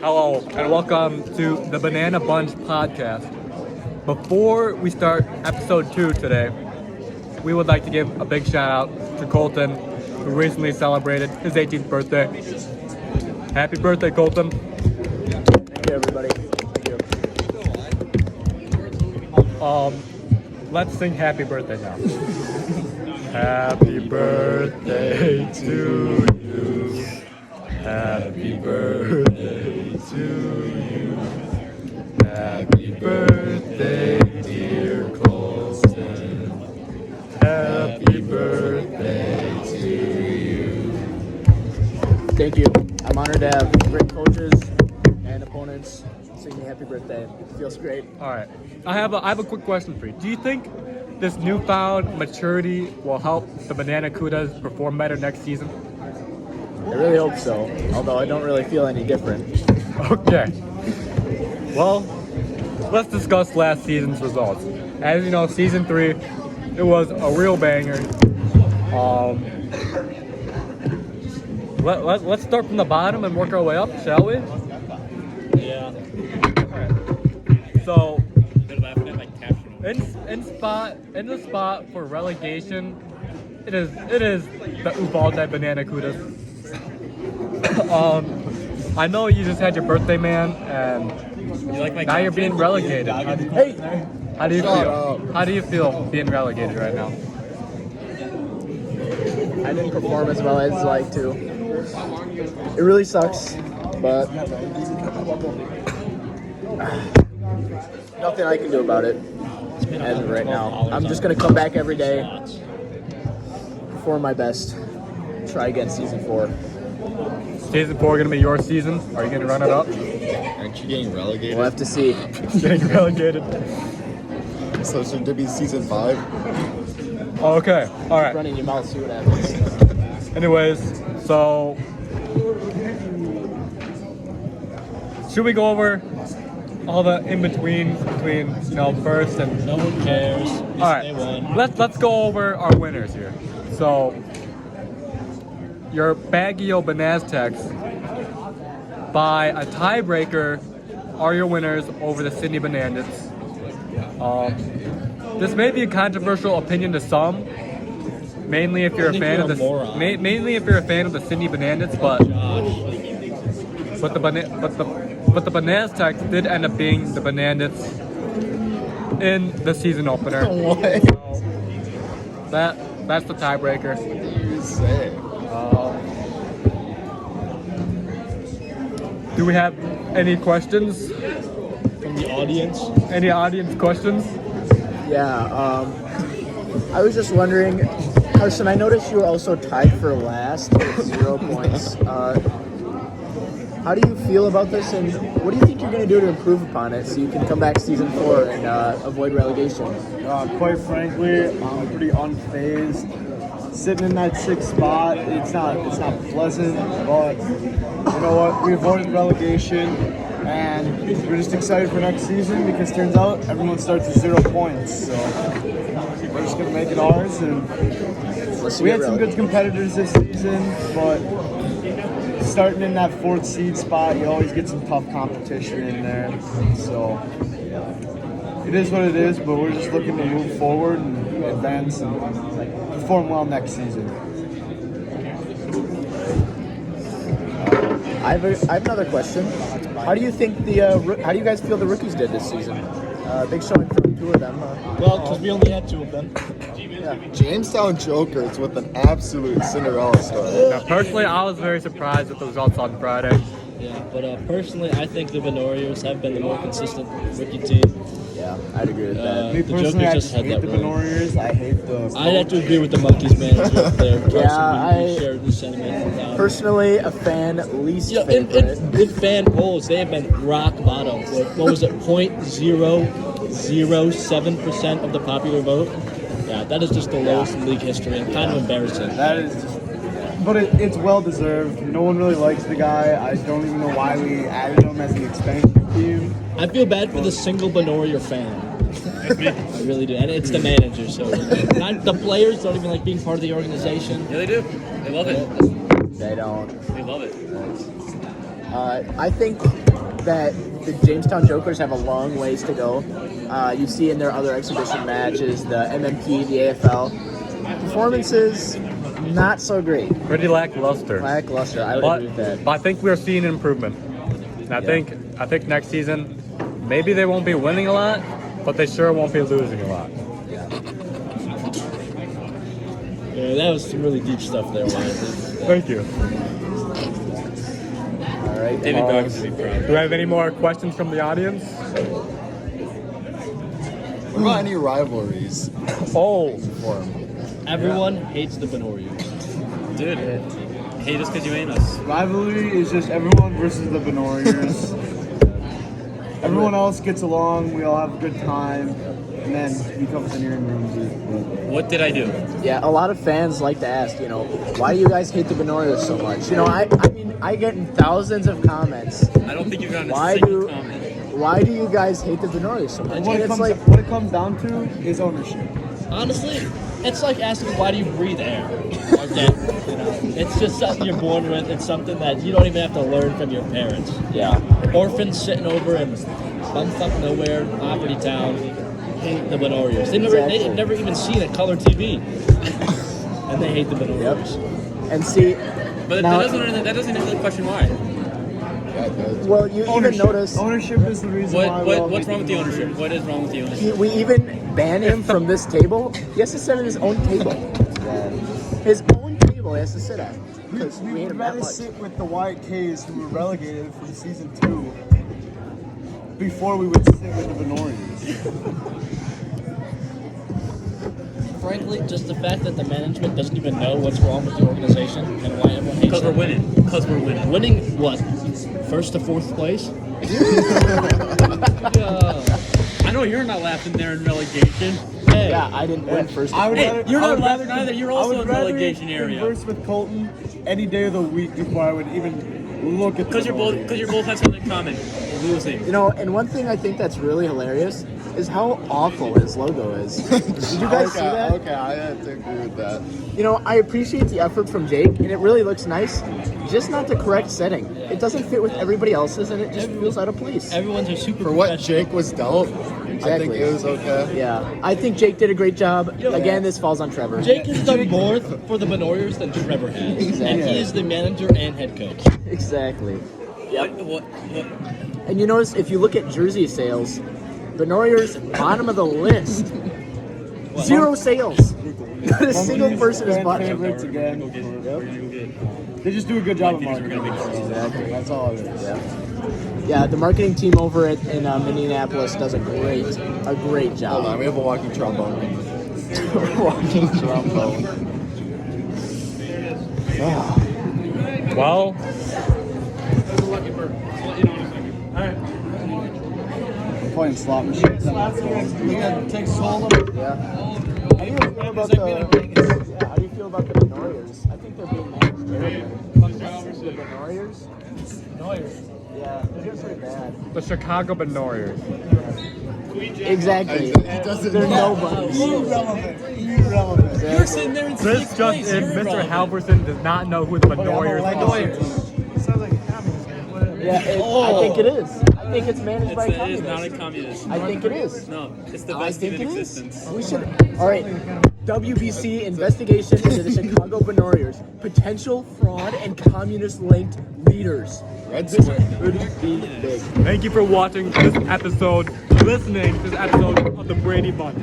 Hello, and welcome to the Banana Bunch podcast. Before we start episode 2 today, we would like to give a big shout out to Colton, who recently celebrated his 18th birthday. Happy birthday, Colton. Thank you, everybody. Thank you. Let's sing happy birthday now. Happy birthday to you. Happy birthday to you. Happy birthday, dear Colton. Happy birthday to you. Thank you. I'm honored to have great coaches and opponents sing me happy birthday. It feels great. All right. I have a quick question for you. Do you think this newfound maturity will help the Banana Kudas perform better next season? I really hope so, although I don't really feel any different. Okay. Well, let's discuss last season's results. As you know, season 3, it was a real banger. Let's start from the bottom and work our way up, shall we? Yeah. So, They're laughing at like caption. in the spot for relegation, it is the Uvalde Banana Kudas. I know you just had your birthday, man, and You like my now you're being relegated. Hey! How do you Shut feel? up. How do you feel being relegated right now? I didn't perform as well as I'd like to. It really sucks, but nothing I can do about it as of right now. I'm just going to come back every day, perform my best, try again season 4. Season 4 gonna be your season? Are you gonna run it up? Aren't you getting relegated? We'll have to see. Getting relegated. So should it be season 5? Okay, all right. Running your mouth, see what happens. Anyways, so should we go over all the in between first and No one cares. all right? They won. Let's go over our winners here. So your Baguio Banaztecs by a tiebreaker are your winners over the Sydney Bandits. This may be a controversial opinion to some, mainly if you're a think fan you're of a moron. mainly if you're a fan of the Sydney Bandits, but the Banaztecs did end up being the Bandits in the season opener. What? That's the tiebreaker. You say? Do we have any questions? From the audience. Any audience questions? Yeah, I was just wondering, Carson, I noticed you were also tied for last with 0 points. How do you feel about this, and what do you think you're going to do to improve upon it so you can come back season 4 and avoid relegation? Quite frankly, I'm pretty unfazed. Sitting in that 6th spot, it's not pleasant, but you know what? We avoided relegation, and we're just excited for next season because turns out everyone starts with 0 points. So we're just gonna make it ours, and we had some good competitors this season, but starting in that 4th seed spot, you always get some tough competition in there. So it is what it is, but we're just looking to move forward and advance and perform well next season. I have another question. How do you think how do you guys feel the rookies did this season? Big showing from 2 of them. Well, because we only had 2 of them. Jamestown Jokers with an absolute Cinderella story. Now, personally, I was very surprised with the results on Friday. Yeah, but personally, I think the Banarriors have been the more consistent rookie team. Yeah, I'd agree with that. Me The personally, I Jokers just had hate that the run. Banarriors. I hate the. I'd have to agree with the Monkeys manager up there. Carson, Yeah, we I- shared the sentiment. Personally, a fan, least You know, favorite. in fan polls, they have been rock bottom. What was it, 0.007% of the popular vote? Yeah, that is just the lowest in league history and kind of embarrassing. That is just. But it's well deserved. No one really likes the guy. I don't even know why we added him as the expansion team. I feel bad for the single Banarrior fan. I really do, and it's the manager. So not, the players don't even like being part of the organization. Yeah, they do. They love it. They don't. They love it. I think that the Jamestown Jokers have a long ways to go. You see in their other exhibition matches, the MMP, the AFL, performances not so great. Pretty lackluster. Lackluster. I would agree with that. But I think we're seeing improvement. And I think next season, maybe they won't be winning a lot, but they sure won't be losing a lot. Yeah, that was some really deep stuff there, Ryan. Thank you. All right. Do we have any more questions from the audience? What about any rivalries? Oh, For 'em? Everyone hates the Banarriors. Dude, hate us because you ain't us. Rivalry is just everyone versus the Banarriors. Everyone else gets along. We all have a good time, and then we come to the near rooms. What did I do? Yeah, a lot of fans like to ask, why do you guys hate the Banarriors so much? I mean, I get in thousands of comments. I don't think you've gotten a Why single do comment. why do you guys hate the Banarriors so much? And And it's like, what it comes down to is ownership. Honestly, it's like asking why do you breathe air? Again, it's just something you're born with. It's something that you don't even have to learn from your parents. yeah, Orphans sitting over in bumfuck nowhere, poverty town, hate the Banarriors. They've Exactly. never even seen a color TV, and they hate the Banarriors. and see, But now, that doesn't answer the question why. well, you even notice Ownership is the reason why. What's wrong with the ownership? What is wrong with the ownership? we even ban him from this table. He has to sit at his own table. His own table he has to sit at. Because we We hate would him that rather much. sit with the White K's who were relegated from season 2 before we would sit with the Banarriors. Frankly, just the fact that the management doesn't even know what's wrong with the organization and why everyone hates Because we're them. winning. Because we're winning. Winning what? First to fourth place? I know you're not laughing there in relegation. Hey, Yeah, I didn't win first. I would Hey, rather, you're I not would laughing rather- either. You're I also would in the rather relegation area. converse with Colton any day of the week before I would even look at the Because you both have something in common. Losing. And one thing I think that's really hilarious is how awful his logo is. Did you guys see that? Okay, I have to agree with that. I appreciate the effort from Jake, and it really looks nice. Just not the correct setting. It doesn't fit with everybody else's, and it just feels out of place. everyone's a super For what professional. Jake was dealt, I Exactly. think it was okay. Yeah, I think Jake did a great job. Again, this falls on Trevor. Jake has done more for the Banarriors than Trevor has. And Exactly. he is the manager and head coach. Exactly. What? And you notice if you look at jersey sales, Banarriors bottom of the list. 0 sales. Not a single person has Fan bought them. favorites again. They just do a good job of marketing. That's all it is. Yeah, the marketing team over in Minneapolis does a great Hold job. on, we have a walking trombone. Walking trombone. well, We're playing slot machines. Yeah. How do you feel about the Banarriors? I think they're being managed terribly. The Banarriors? Yeah, they're just pretty bad. the Chicago Banarriors. Exactly. He doesn't They're know. nobodies. Irrelevant. You're sitting there in This sixth just place. in, You're Mr. irrelevant. Halverson does not know who the Banarriors are. Yeah, I think it is. I think it's managed by It is not a communists. communist. I think it is. No, it's the I best team think in it is. existence. We should. All right. WBC investigation into the Chicago Banarriors. Potential fraud and communist-linked leaders. Red This Square. would be big. Thank you for watching this episode, listening to this episode of the Brady Bunch.